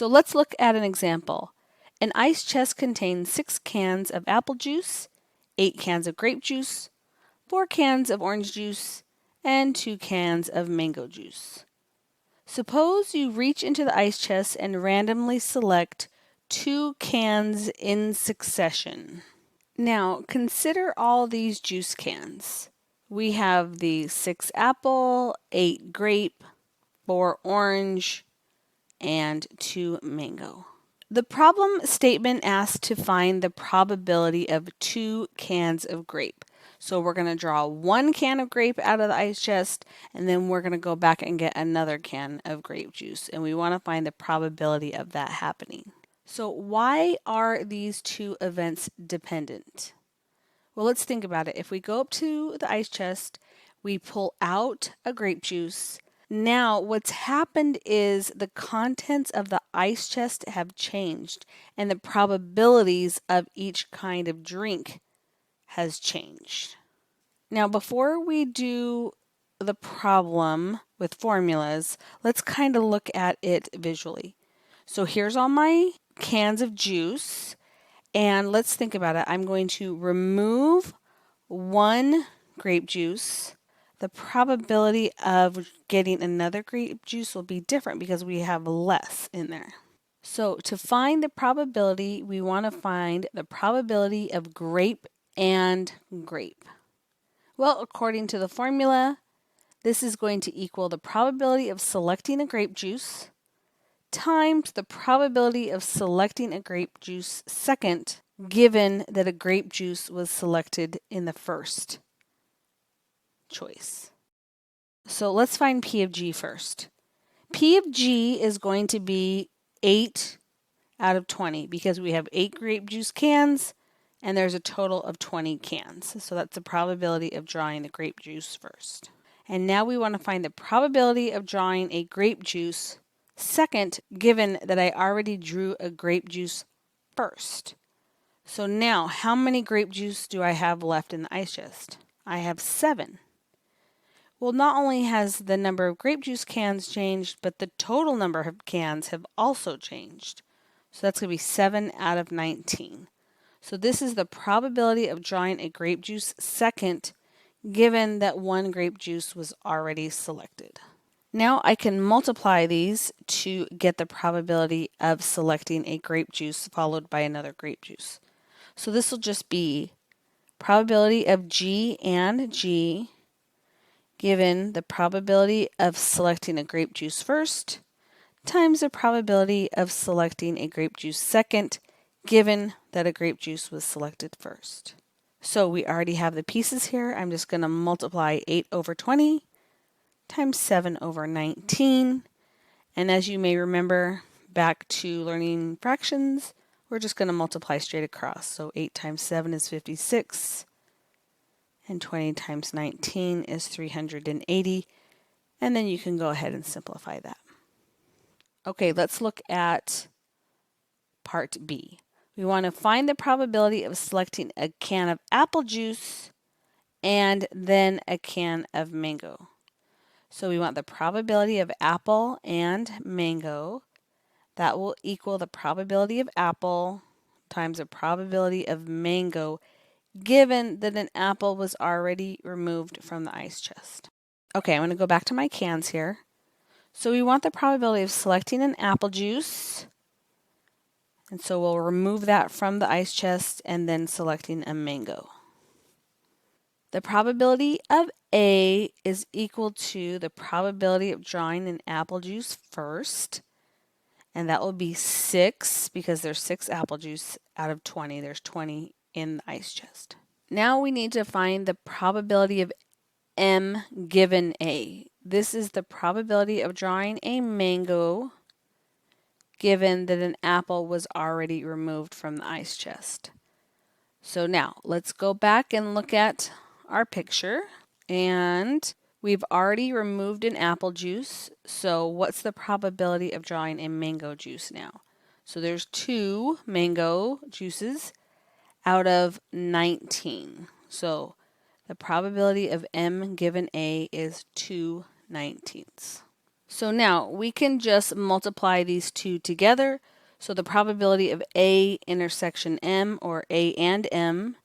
So let's look at an example. An ice chest contains 6 cans of apple juice, 8 cans of grape juice, 4 cans of orange juice, and 2 cans of mango juice. Suppose you reach into the ice chest and randomly select 2 cans in succession. Now, consider all these juice cans. We have the 6 apple, 8 grape, 4 orange, and 2 mango. The problem statement asks to find the probability of 2 cans of grape. So we're going to draw 1 can of grape out of the ice chest, and then we're going to go back and get another can of grape juice. And we want to find the probability of that happening. So why are these two events dependent? Well, let's think about it. If we go up to the ice chest, we pull out a grape juice. Now, what's happened is the contents of the ice chest have changed, and the probabilities of each kind of drink has changed. Now, before we do the problem with formulas, let's kind of look at it visually. So here's all my cans of juice, and let's think about it. I'm going to remove 1 grape juice. The probability of getting another grape juice will be different because we have less in there. So to find the probability, we want to find the probability of grape and grape. Well, according to the formula, this is going to equal the probability of selecting a grape juice times the probability of selecting a grape juice second, given that a grape juice was selected in the first choice. So let's find P of G first. P of G is going to be 8 out of 20 because we have 8 grape juice cans and there's a total of 20 cans. So that's the probability of drawing the grape juice first. And now we want to find the probability of drawing a grape juice second, given that I already drew a grape juice first. So now, how many grape juice do I have left in the ice chest? I have 7. Well, not only has the number of grape juice cans changed, but the total number of cans have also changed. So that's going to be 7 out of 19. So this is the probability of drawing a grape juice second, given that 1 grape juice was already selected. Now I can multiply these to get the probability of selecting a grape juice followed by another grape juice. So this will just be probability of G and G given the probability of selecting a grape juice first times the probability of selecting a grape juice second, given that a grape juice was selected first. So we already have the pieces here. I'm just going to multiply 8 over 20 times 7 over 19. And as you may remember back to learning fractions, we're just going to multiply straight across. So 8 times 7 is 56. And 20 times 19 is 380. And then you can go ahead and simplify that. Okay, let's look at part B. We want to find the probability of selecting a can of apple juice and then a can of mango. So we want the probability of apple and mango. That will equal the probability of apple times the probability of mango, given that an apple was already removed from the ice chest. Okay, I'm going to go back to my cans here. So we want the probability of selecting an apple juice. And so we'll remove that from the ice chest and then selecting a mango. The probability of A is equal to the probability of drawing an apple juice first. And that will be 6 because there's 6 apple juice out of 20. There's 20 in the ice chest. Now we need to find the probability of M given A. This is the probability of drawing a mango given that an apple was already removed from the ice chest. So now let's go back and look at our picture, and we've already removed an apple juice. So what's the probability of drawing a mango juice now? So there's 2 mango juices out of 19. So the probability of M given A is 2/19. So now we can just multiply these two together. So the probability of A intersection M, or A and M,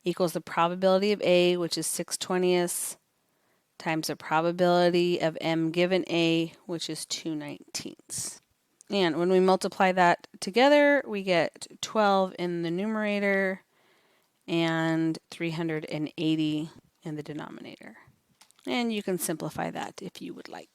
equals the probability of A, which is 6/20, times the probability of M given A, which is 2/19. And when we multiply that together, we get 12 in the numerator and 380 in the denominator. And you can simplify that if you would like.